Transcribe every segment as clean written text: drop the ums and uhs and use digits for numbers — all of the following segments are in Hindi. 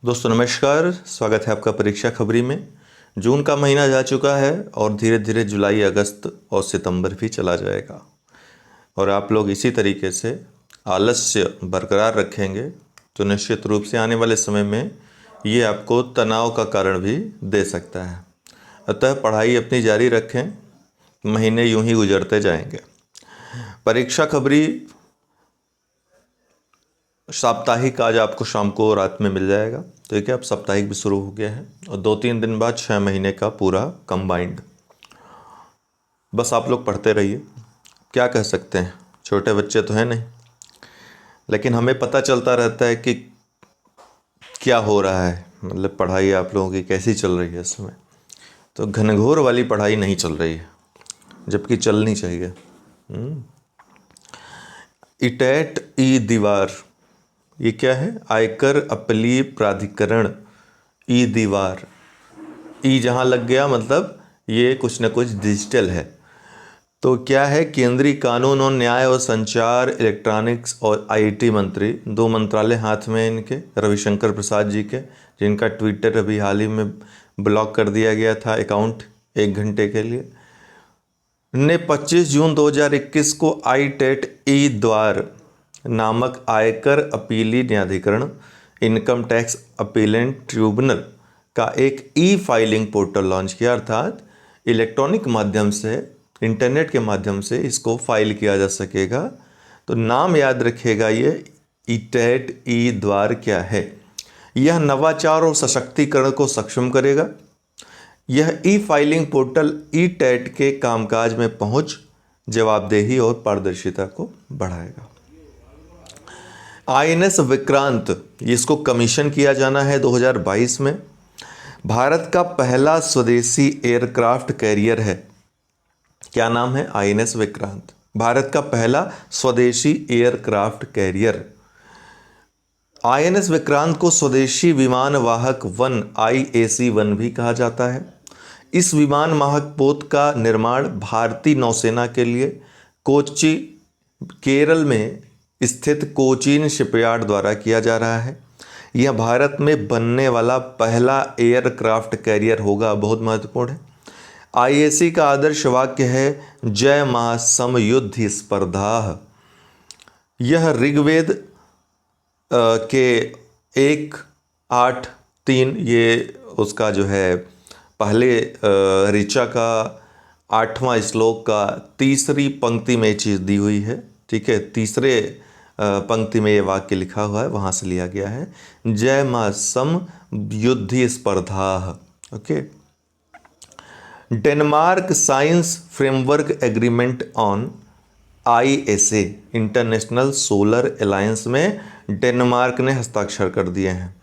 दोस्तों नमस्कार, स्वागत है आपका परीक्षा खबरी में। जून का महीना जा चुका है और धीरे धीरे जुलाई, अगस्त और सितंबर भी चला जाएगा और आप लोग इसी तरीके से आलस्य बरकरार रखेंगे तो निश्चित रूप से आने वाले समय में ये आपको तनाव का कारण भी दे सकता है। अतः पढ़ाई अपनी जारी रखें, महीने यूं ही गुजरते जाएंगे। परीक्षा खबरी साप्ताहिक आज आपको शाम को रात में मिल जाएगा। तो ठीक है, अब साप्ताहिक भी शुरू हो गया है और 2-3 दिन बाद 6 महीने का पूरा कंबाइंड। बस आप लोग पढ़ते रहिए, क्या कह सकते हैं, छोटे बच्चे तो हैं नहीं, लेकिन हमें पता चलता रहता है कि क्या हो रहा है, मतलब पढ़ाई आप लोगों की कैसी चल रही है इस समय। तो घनघोर वाली पढ़ाई नहीं चल रही है, जबकि चलनी चाहिए। इटैट ई दीवार, ये क्या है? आयकर अपील प्राधिकरण ई दीवार। ई जहाँ लग गया मतलब ये कुछ न कुछ डिजिटल है। तो क्या है, केंद्रीय कानून और न्याय और संचार, इलेक्ट्रॉनिक्स और आईटी मंत्री, 2 मंत्रालय हाथ में इनके, रविशंकर प्रसाद जी के, जिनका ट्विटर अभी हाल ही में ब्लॉक कर दिया गया था अकाउंट 1 घंटे के लिए, ने 25 जून 2021 को आई टेट ई द्वार नामक आयकर अपीली न्यायाधिकरण, इनकम टैक्स अपीलेंट ट्रिब्यूनल का एक ई फाइलिंग पोर्टल लॉन्च किया। अर्थात इलेक्ट्रॉनिक माध्यम से, इंटरनेट के माध्यम से इसको फाइल किया जा सकेगा। तो नाम याद रखिएगा, ये इटैट ई द्वार क्या है? यह नवाचार और सशक्तिकरण को सक्षम करेगा। यह ई फाइलिंग पोर्टल ई टैट के कामकाज में पहुंच, जवाबदेही और पारदर्शिता को बढ़ाएगा। आईएनएस विक्रांत, इसको कमीशन किया जाना है 2022 में। भारत का पहला स्वदेशी एयरक्राफ्ट कैरियर है। क्या नाम है? आईएनएस विक्रांत, भारत का पहला स्वदेशी एयरक्राफ्ट कैरियर। आईएनएस विक्रांत को स्वदेशी विमान वाहक 1 IAC-1 भी कहा जाता है। इस विमान वाहक पोत का निर्माण भारतीय नौसेना के लिए कोच्चि, केरल में स्थित कोचीन शिपयार्ड द्वारा किया जा रहा है। यह भारत में बनने वाला पहला एयरक्राफ्ट कैरियर होगा। बहुत महत्वपूर्ण है। आईएसी का आदर्श वाक्य है, जय मां समयुद्ध स्पर्धा। यह ऋग्वेद के 1:8-3, ये उसका जो है पहले ऋचा का 8वां श्लोक का तीसरी पंक्ति में चीज़ दी हुई है। ठीक है, तीसरे पंक्ति में ये वाक्य लिखा हुआ है, वहाँ से लिया गया है, जय मां सम युद्धि स्पर्धा। Okay. Denmark science framework agreement on ISA, international solar alliance में डेनमार्क ने हस्ताक्षर कर दिए हैं।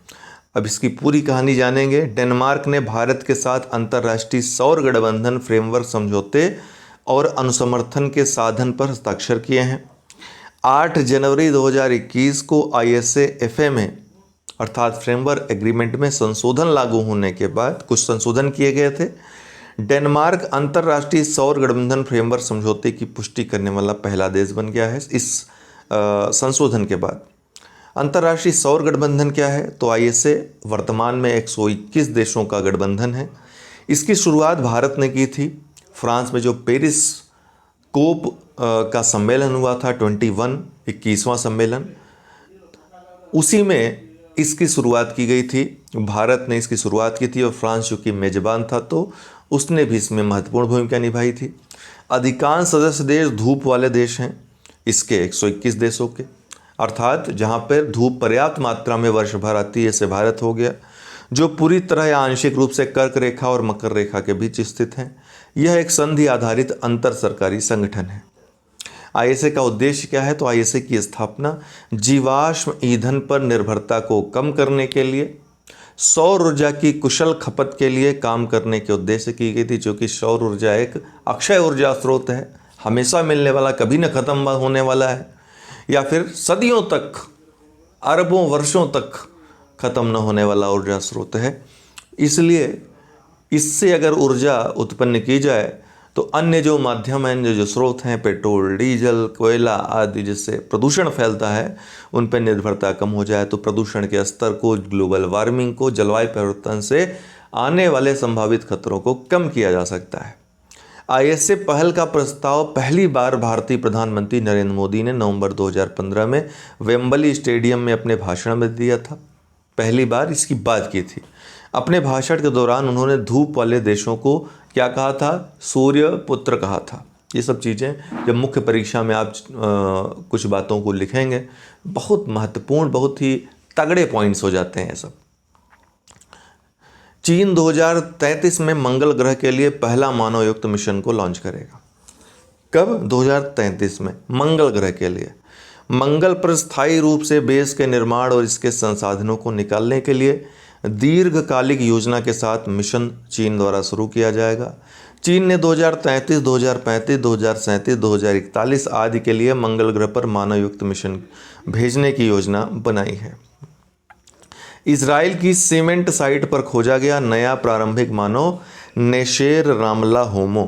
अब इसकी पूरी कहानी जानेंगे। डेनमार्क ने भारत के साथ अंतर्राष्ट्रीय सौर गठबंधन फ्रेमवर्क समझौते और अनुसमर्थन के साधन पर हस्ताक्षर किए हैं। 8 जनवरी 2021 को ISA-FA में, अर्थात फ्रेमवर्क एग्रीमेंट में संशोधन लागू होने के बाद, कुछ संशोधन किए गए थे, डेनमार्क अंतर्राष्ट्रीय सौर गठबंधन फ्रेमवर्क समझौते की पुष्टि करने वाला पहला देश बन गया है। इस संशोधन के बाद अंतर्राष्ट्रीय सौर गठबंधन क्या है? तो ISA वर्तमान में 121 देशों का गठबंधन है। इसकी शुरुआत भारत ने की थी। फ्रांस में जो पेरिस कोप का सम्मेलन हुआ था, 21वां सम्मेलन, उसी में इसकी शुरुआत की गई थी। भारत ने इसकी शुरुआत की थी और फ्रांस चूँकि मेजबान था तो उसने भी इसमें महत्वपूर्ण भूमिका निभाई थी। अधिकांश सदस्य देश धूप वाले देश हैं इसके, 121 देशों के, अर्थात जहाँ पर धूप पर्याप्त मात्रा में वर्ष भर आती है, जैसे भारत हो गया, जो पूरी तरह या आंशिक रूप से कर्क रेखा और मकर रेखा के बीच स्थित हैं। यह एक संधि आधारित अंतर सरकारी संगठन है। ISA का उद्देश्य क्या है? तो ISA की स्थापना जीवाश्म ईंधन पर निर्भरता को कम करने के लिए, सौर ऊर्जा की कुशल खपत के लिए काम करने के उद्देश्य से की गई थी, जो कि सौर ऊर्जा एक अक्षय ऊर्जा स्रोत है, हमेशा मिलने वाला, कभी न खत्म होने वाला है, या फिर सदियों तक, अरबों वर्षों तक खत्म न होने वाला ऊर्जा स्रोत है। इसलिए इससे अगर ऊर्जा उत्पन्न की जाए तो अन्य जो माध्यम हैं, जो स्रोत हैं, पेट्रोल, डीजल, कोयला आदि, जिससे प्रदूषण फैलता है, उन पर निर्भरता कम हो जाए तो प्रदूषण के स्तर को, ग्लोबल वार्मिंग को, जलवायु परिवर्तन से आने वाले संभावित खतरों को कम किया जा सकता है। आईएसए पहल का प्रस्ताव पहली बार भारतीय प्रधानमंत्री नरेंद्र मोदी ने नवंबर 2015 में वेम्बली स्टेडियम में अपने भाषण में दिया था। पहली बार इसकी बात की थी। अपने भाषण के दौरान उन्होंने धूप वाले देशों को क्या कहा था? सूर्य पुत्र कहा था। ये सब चीज़ें जब मुख्य परीक्षा में आप कुछ बातों को लिखेंगे, बहुत महत्वपूर्ण, बहुत ही तगड़े पॉइंट्स हो जाते हैं ये सब। चीन 2033 में मंगल ग्रह के लिए पहला मानवयुक्त मिशन को लॉन्च करेगा। कब? 2033 में मंगल ग्रह के लिए। मंगल पर स्थायी रूप से बेस के निर्माण और इसके संसाधनों को निकालने के लिए दीर्घकालिक योजना के साथ मिशन चीन द्वारा शुरू किया जाएगा। चीन ने 2033, 2035, 2037, 2041 आदि के लिए मंगल ग्रह पर मानवयुक्त मिशन भेजने की योजना बनाई है। इजराइल की सीमेंट साइट पर खोजा गया नया प्रारंभिक मानव नेशेर रामला होमो।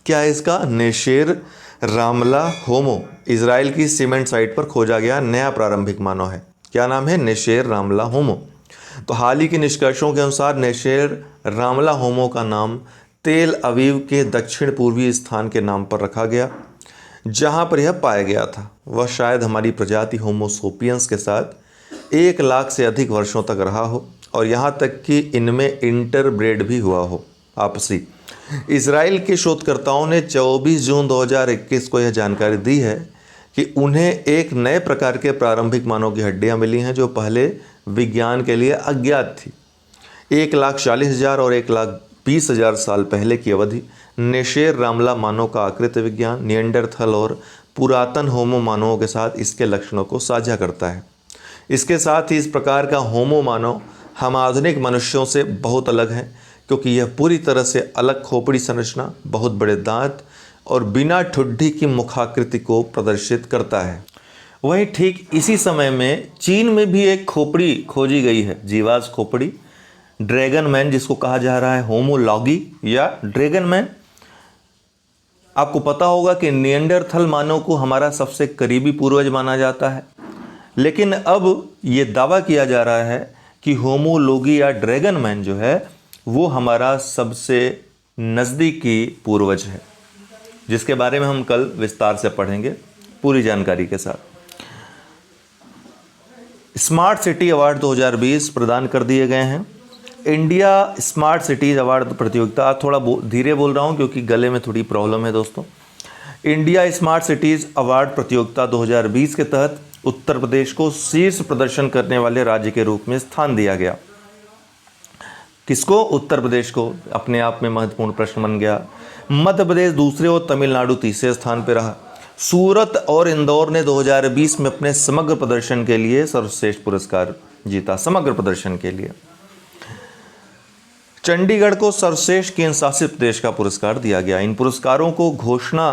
क्या है इसका? नेशेर रामला होमो। इजराइल की सीमेंट साइट पर खोजा गया नया प्रारंभिक मानव है। क्या नाम है? नेशेर रामला होमो। तो हाल ही के निष्कर्षों के अनुसार नेशेर रामला होमो का नाम तेल अवीव के दक्षिण पूर्वी स्थान के नाम पर रखा गया, जहां पर यह पाया गया था। वह शायद हमारी प्रजाति होमो सोपियंस के साथ 1 लाख से अधिक वर्षों तक रहा हो और यहाँ तक कि इनमें इंटरब्रेड भी हुआ हो आपसी। इजराइल के शोधकर्ताओं ने 24 जून 2021 को यह जानकारी दी है कि उन्हें एक नए प्रकार के प्रारंभिक मानव की हड्डियां मिली हैं जो पहले विज्ञान के लिए अज्ञात थी। 1,40,000 और 1,20,000 साल पहले की अवधि नेशेर रामला मानव का आकृति विज्ञान निएंडरथल और पुरातन होमो मानवों के साथ इसके लक्षणों को साझा करता है। इसके साथ ही इस प्रकार का होमो मानव हम आधुनिक मनुष्यों से बहुत अलग हैं, क्योंकि यह पूरी तरह से अलग खोपड़ी संरचना, बहुत बड़े दांत और बिना ठुड्डी की मुखाकृति को प्रदर्शित करता है। वहीं ठीक इसी समय में चीन में भी एक खोपड़ी खोजी गई है, जीवाश्म खोपड़ी, ड्रैगन मैन, जिसको कहा जा रहा है होमोलॉगी या ड्रैगन मैन। आपको पता होगा कि निएंडरथल मानव को हमारा सबसे करीबी पूर्वज माना जाता है, लेकिन अब ये दावा किया जा रहा है कि होमोलॉगी या ड्रैगन मैन जो है वो हमारा सबसे नज़दीकी पूर्वज है, जिसके बारे में हम कल विस्तार से पढ़ेंगे पूरी जानकारी के साथ। स्मार्ट सिटी अवार्ड 2020 प्रदान कर दिए गए हैं। इंडिया स्मार्ट सिटीज़ अवार्ड प्रतियोगिता, थोड़ा धीरे बोल रहा हूँ क्योंकि गले में थोड़ी प्रॉब्लम है दोस्तों। इंडिया स्मार्ट सिटीज़ अवार्ड प्रतियोगिता 2020 के तहत उत्तर प्रदेश को शीर्ष प्रदर्शन करने वाले राज्य के रूप में स्थान दिया गया। किसको? उत्तर प्रदेश को। अपने आप में महत्वपूर्ण प्रश्न बन गया। मध्य प्रदेश दूसरे और तमिलनाडु तीसरे स्थान पर रहा। सूरत और इंदौर ने 2020 में अपने समग्र प्रदर्शन के लिए सर्वश्रेष्ठ पुरस्कार जीता। समग्र प्रदर्शन के लिए चंडीगढ़ को सर्वश्रेष्ठ केंद्र शासित प्रदेश का पुरस्कार दिया गया। इन पुरस्कारों को घोषणा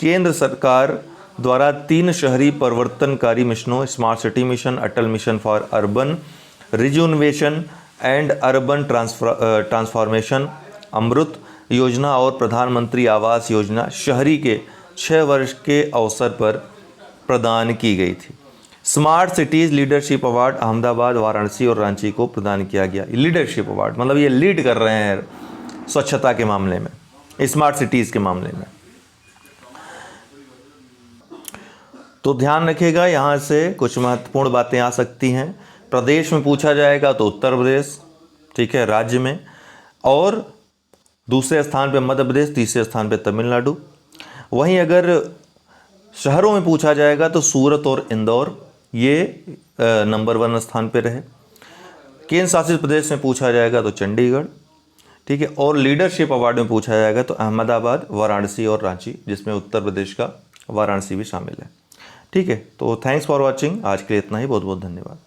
केंद्र सरकार द्वारा 3 शहरी परिवर्तनकारी मिशनों, smart city mission, Atal mission for urban rejuvenation and urban transformation, Amrut योजना और प्रधानमंत्री आवास योजना शहरी के 6 वर्ष के अवसर पर प्रदान की गई थी। Smart cities leadership award Ahmedabad, Varanasi और रांची को प्रदान किया गया। लीडरशिप अवार्ड मतलब ये लीड कर रहे हैं स्वच्छता के मामले में, स्मार्ट सिटीज़ के मामले में। तो ध्यान रखिएगा, यहाँ से कुछ महत्वपूर्ण बातें आ सकती हैं। प्रदेश में पूछा जाएगा तो उत्तर प्रदेश, ठीक है, राज्य में, और दूसरे स्थान पे मध्य प्रदेश, तीसरे स्थान पे तमिलनाडु। वहीं अगर शहरों में पूछा जाएगा तो सूरत और इंदौर ये नंबर 1 स्थान पे रहे। केंद्र शासित प्रदेश में पूछा जाएगा तो चंडीगढ़, ठीक है, और लीडरशिप अवार्ड में पूछा जाएगा तो अहमदाबाद, वाराणसी और रांची, जिसमें उत्तर प्रदेश का वाराणसी भी शामिल है। ठीक है, तो थैंक्स फॉर वॉचिंग। आज के लिए इतना ही। बहुत बहुत धन्यवाद।